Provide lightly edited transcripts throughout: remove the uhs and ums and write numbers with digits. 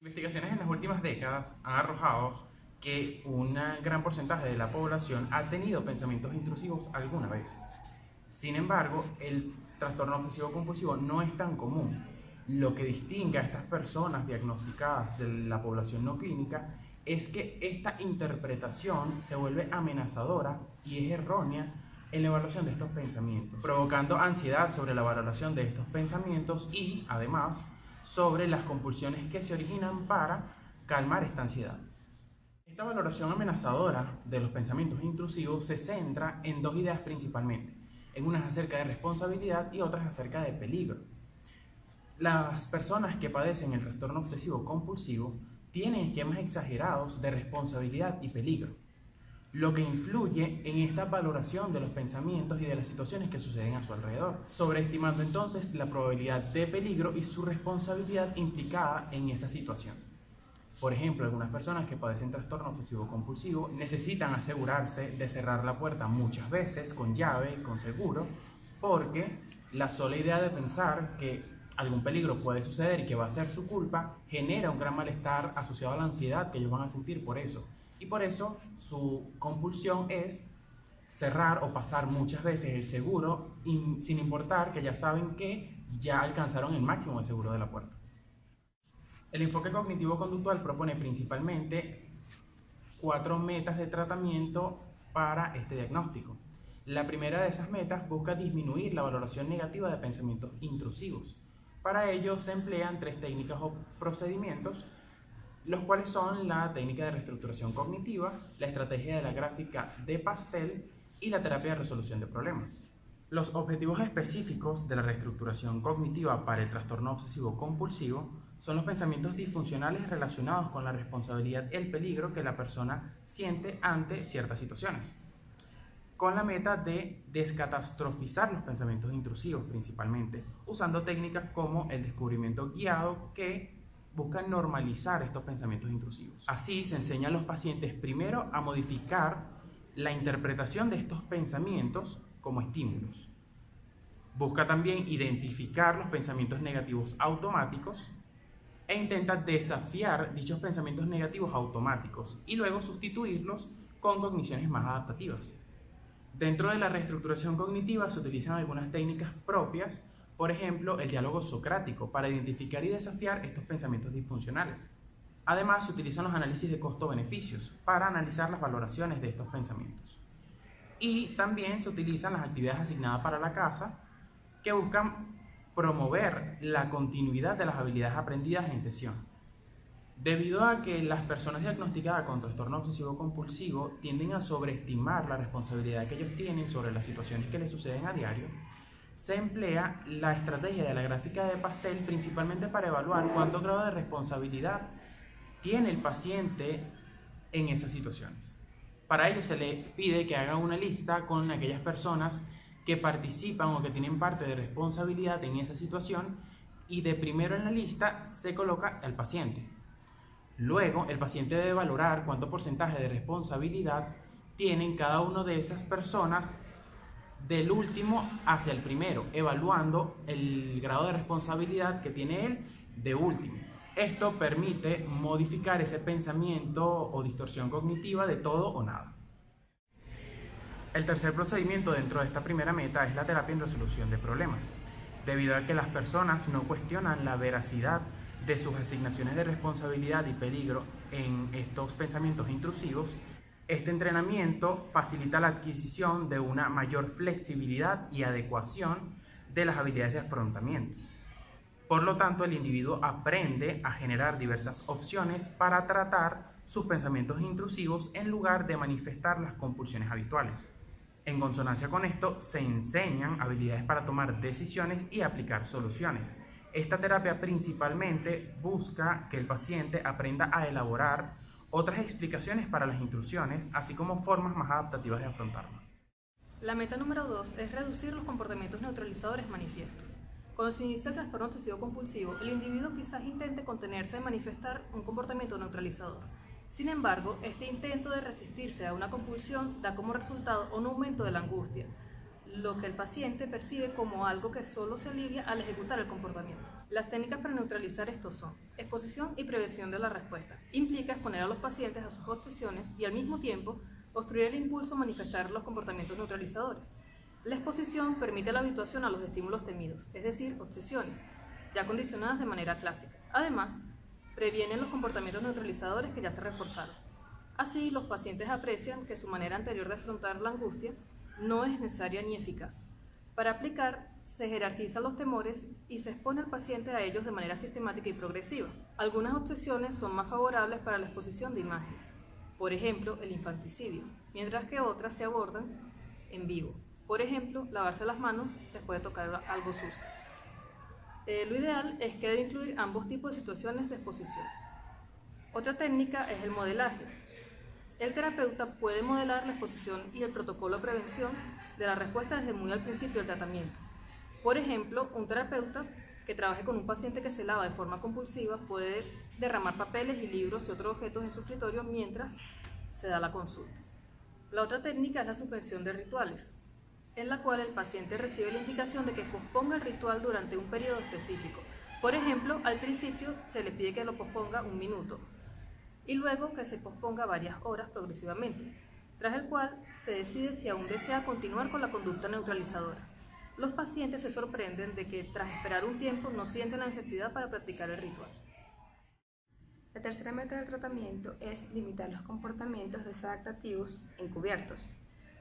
Investigaciones en las últimas décadas han arrojado que un gran porcentaje de la población ha tenido pensamientos intrusivos alguna vez. Sin embargo, el trastorno obsesivo compulsivo no es tan común. Lo que distingue a estas personas diagnosticadas de la población no clínica es que esta interpretación se vuelve amenazadora y es errónea en la evaluación de estos pensamientos, provocando ansiedad sobre la valoración de estos pensamientos y, además, sobre las compulsiones que se originan para calmar esta ansiedad. Esta valoración amenazadora de los pensamientos intrusivos se centra en dos ideas principalmente, en unas acerca de responsabilidad y otras acerca de peligro. Las personas que padecen el trastorno obsesivo compulsivo tienen esquemas exagerados de responsabilidad y peligro, lo que influye en esta valoración de los pensamientos y de las situaciones que suceden a su alrededor, sobreestimando entonces la probabilidad de peligro y su responsabilidad implicada en esa situación. Por ejemplo, algunas personas que padecen trastorno obsesivo compulsivo necesitan asegurarse de cerrar la puerta muchas veces con llave y con seguro, porque la sola idea de pensar que algún peligro puede suceder y que va a ser su culpa genera un gran malestar asociado a la ansiedad que ellos van a sentir por eso. Y por eso su compulsión es cerrar o pasar muchas veces el seguro sin importar que ya saben que ya alcanzaron el máximo de seguro de la puerta. El enfoque cognitivo-conductual propone principalmente 4 metas de tratamiento para este diagnóstico. La primera de esas metas busca disminuir la valoración negativa de pensamientos intrusivos. Para ello se emplean 3 técnicas o procedimientos, los cuales son la técnica de reestructuración cognitiva, la estrategia de la gráfica de pastel y la terapia de resolución de problemas. Los objetivos específicos de la reestructuración cognitiva para el trastorno obsesivo compulsivo son los pensamientos disfuncionales relacionados con la responsabilidad y el peligro que la persona siente ante ciertas situaciones, con la meta de descatastrofizar los pensamientos intrusivos principalmente, usando técnicas como el descubrimiento guiado que buscan normalizar estos pensamientos intrusivos. Así se enseña a los pacientes primero a modificar la interpretación de estos pensamientos como estímulos. Busca también identificar los pensamientos negativos automáticos e intenta desafiar dichos pensamientos negativos automáticos y luego sustituirlos con cogniciones más adaptativas. Dentro de la reestructuración cognitiva se utilizan algunas técnicas propias, por ejemplo, el diálogo socrático, para identificar y desafiar estos pensamientos disfuncionales. Además, se utilizan los análisis de costo-beneficios para analizar las valoraciones de estos pensamientos. Y también se utilizan las actividades asignadas para la casa, que buscan promover la continuidad de las habilidades aprendidas en sesión. Debido a que las personas diagnosticadas con trastorno obsesivo compulsivo tienden a sobreestimar la responsabilidad que ellos tienen sobre las situaciones que les suceden a diario, se emplea la estrategia de la gráfica de pastel principalmente para evaluar cuánto grado de responsabilidad tiene el paciente en esas situaciones. Para ello se le pide que haga una lista con aquellas personas que participan o que tienen parte de responsabilidad en esa situación y de primero en la lista se coloca al paciente. Luego, el paciente debe valorar cuánto porcentaje de responsabilidad tienen cada una de esas personas del último hacia el primero, evaluando el grado de responsabilidad que tiene él de último. Esto permite modificar ese pensamiento o distorsión cognitiva de todo o nada. El tercer procedimiento dentro de esta primera meta es la terapia en resolución de problemas. Debido a que las personas no cuestionan la veracidad de sus asignaciones de responsabilidad y peligro en estos pensamientos intrusivos, este entrenamiento facilita la adquisición de una mayor flexibilidad y adecuación de las habilidades de afrontamiento. Por lo tanto, el individuo aprende a generar diversas opciones para tratar sus pensamientos intrusivos en lugar de manifestar las compulsiones habituales. En consonancia con esto, se enseñan habilidades para tomar decisiones y aplicar soluciones. Esta terapia principalmente busca que el paciente aprenda a elaborar otras explicaciones para las intrusiones, así como formas más adaptativas de afrontarlas. La meta número 2 es reducir los comportamientos neutralizadores manifiestos. Cuando se inicia el trastorno obsesivo compulsivo, el individuo quizás intente contenerse de manifestar un comportamiento neutralizador. Sin embargo, este intento de resistirse a una compulsión da como resultado un aumento de la angustia, lo que el paciente percibe como algo que solo se alivia al ejecutar el comportamiento. Las técnicas para neutralizar esto son exposición y prevención de la respuesta. Implica exponer a los pacientes a sus obsesiones y al mismo tiempo obstruir el impulso a manifestar los comportamientos neutralizadores. La exposición permite la habituación a los estímulos temidos, es decir, obsesiones, ya condicionadas de manera clásica. Además, previenen los comportamientos neutralizadores que ya se reforzaron. Así, los pacientes aprecian que su manera anterior de afrontar la angustia no es necesaria ni eficaz. Para aplicar, se jerarquizan los temores y se expone al paciente a ellos de manera sistemática y progresiva. Algunas obsesiones son más favorables para la exposición de imágenes, por ejemplo, el infanticidio, mientras que otras se abordan en vivo. Por ejemplo, lavarse las manos después de tocar algo sucio. Lo ideal es que debe incluir ambos tipos de situaciones de exposición. Otra técnica es el modelaje. El terapeuta puede modelar la exposición y el protocolo de prevención de la respuesta desde muy al principio del tratamiento. Por ejemplo, un terapeuta que trabaje con un paciente que se lava de forma compulsiva puede derramar papeles y libros y otros objetos en su escritorio mientras se da la consulta. La otra técnica es la suspensión de rituales, en la cual el paciente recibe la indicación de que posponga el ritual durante un periodo específico. Por ejemplo, al principio se le pide que lo posponga 1 minuto y luego que se posponga varias horas progresivamente, tras el cual se decide si aún desea continuar con la conducta neutralizadora. Los pacientes se sorprenden de que tras esperar un tiempo no sienten la necesidad para practicar el ritual. La tercera meta del tratamiento es limitar los comportamientos desadaptativos encubiertos.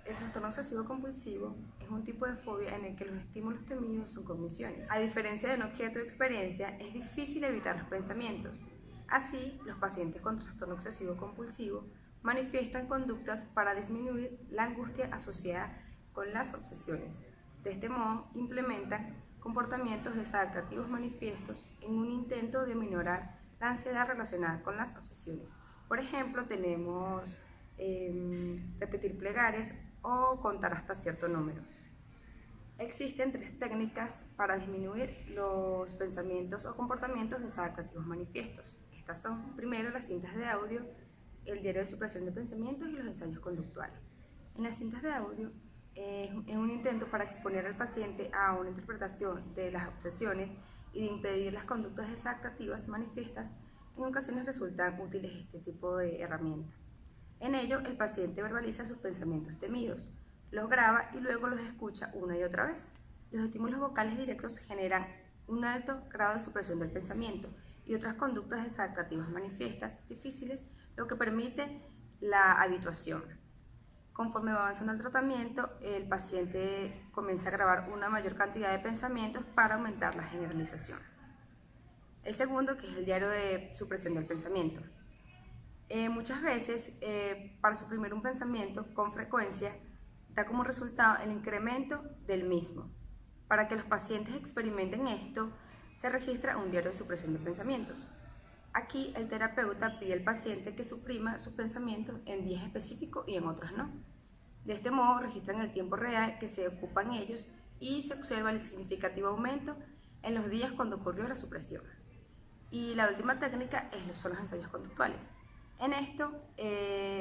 El trastorno obsesivo compulsivo es un tipo de fobia en el que los estímulos temidos son cogniciones. A diferencia de un objeto de experiencia, es difícil evitar los pensamientos. Así, los pacientes con trastorno obsesivo compulsivo manifiestan conductas para disminuir la angustia asociada con las obsesiones. De este modo, implementan comportamientos desadaptativos manifiestos en un intento de minorar la ansiedad relacionada con las obsesiones. Por ejemplo, tenemos repetir plegarias o contar hasta cierto número. Existen 3 técnicas para disminuir los pensamientos o comportamientos desadaptativos manifiestos. Estas son, primero, las cintas de audio, el diario de supresión de pensamientos y los ensayos conductuales. En las cintas de audio, es un intento para exponer al paciente a una interpretación de las obsesiones y de impedir las conductas desadaptativas manifiestas. En ocasiones resultan útiles este tipo de herramientas. En ello, el paciente verbaliza sus pensamientos temidos, los graba y luego los escucha una y otra vez. Los estímulos vocales directos generan un alto grado de supresión del pensamiento y otras conductas desadaptativas manifiestas difíciles, lo que permite la habituación. Conforme va avanzando el tratamiento, el paciente comienza a grabar una mayor cantidad de pensamientos para aumentar la generalización. El segundo, que es el diario de supresión del pensamiento. Muchas veces, para suprimir un pensamiento con frecuencia, da como resultado el incremento del mismo. Para que los pacientes experimenten esto, se registra un diario de supresión de pensamientos. Aquí el terapeuta pide al paciente que suprima sus pensamientos en días específicos y en otros no. De este modo registran el tiempo real que se ocupan ellos y se observa el significativo aumento en los días cuando ocurrió la supresión. Y la última técnica son los ensayos conductuales. En esto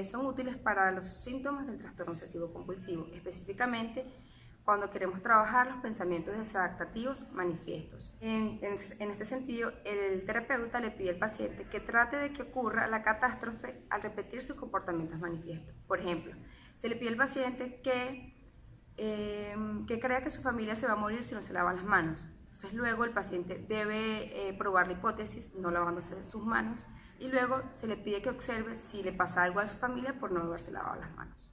son útiles para los síntomas del trastorno obsesivo compulsivo, específicamente cuando queremos trabajar los pensamientos desadaptativos manifiestos. En este sentido, el terapeuta le pide al paciente que trate de que ocurra la catástrofe al repetir sus comportamientos manifiestos. Por ejemplo, se le pide al paciente que crea que su familia se va a morir si no se lava las manos. Entonces luego el paciente debe probar la hipótesis no lavándose sus manos y luego se le pide que observe si le pasa algo a su familia por no haberse lavado las manos.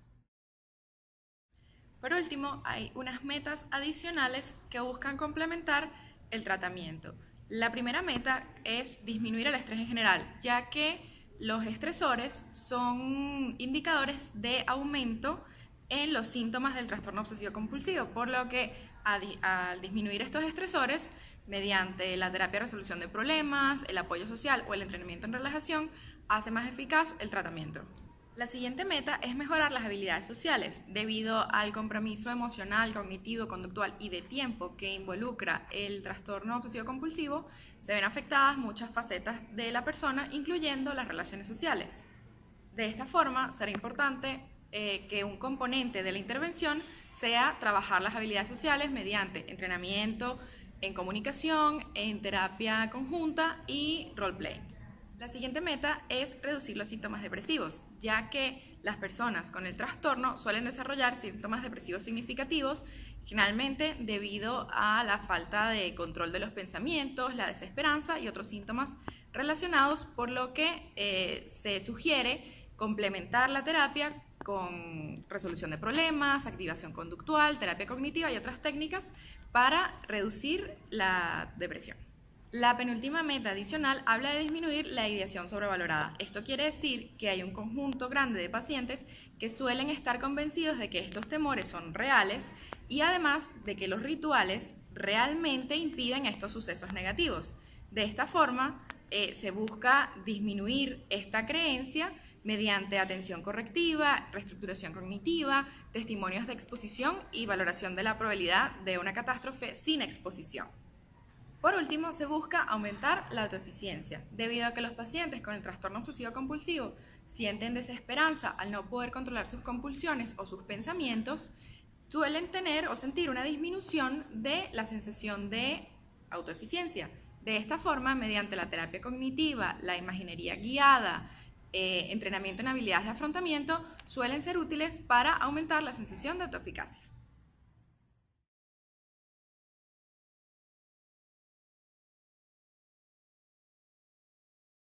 Por último, hay unas metas adicionales que buscan complementar el tratamiento. La primera meta es disminuir el estrés en general, ya que los estresores son indicadores de aumento en los síntomas del trastorno obsesivo compulsivo, por lo que al disminuir estos estresores, mediante la terapia de resolución de problemas, el apoyo social o el entrenamiento en relajación, hace más eficaz el tratamiento. La siguiente meta es mejorar las habilidades sociales. Debido al compromiso emocional, cognitivo, conductual y de tiempo que involucra el trastorno obsesivo compulsivo, se ven afectadas muchas facetas de la persona, incluyendo las relaciones sociales. De esta forma, será importante que un componente de la intervención sea trabajar las habilidades sociales mediante entrenamiento en comunicación, en terapia conjunta y roleplay. La siguiente meta es reducir los síntomas depresivos, ya que las personas con el trastorno suelen desarrollar síntomas depresivos significativos, generalmente debido a la falta de control de los pensamientos, la desesperanza y otros síntomas relacionados, por lo que se sugiere complementar la terapia con resolución de problemas, activación conductual, terapia cognitiva y otras técnicas para reducir la depresión. La penúltima meta adicional habla de disminuir la ideación sobrevalorada. Esto quiere decir que hay un conjunto grande de pacientes que suelen estar convencidos de que estos temores son reales y además de que los rituales realmente impiden estos sucesos negativos. De esta forma, se busca disminuir esta creencia mediante atención correctiva, reestructuración cognitiva, testimonios de exposición y valoración de la probabilidad de una catástrofe sin exposición. Por último, se busca aumentar la autoeficiencia, debido a que los pacientes con el trastorno obsesivo compulsivo sienten desesperanza al no poder controlar sus compulsiones o sus pensamientos, suelen tener o sentir una disminución de la sensación de autoeficiencia. De esta forma, mediante la terapia cognitiva, la imaginería guiada, entrenamiento en habilidades de afrontamiento, suelen ser útiles para aumentar la sensación de autoeficacia.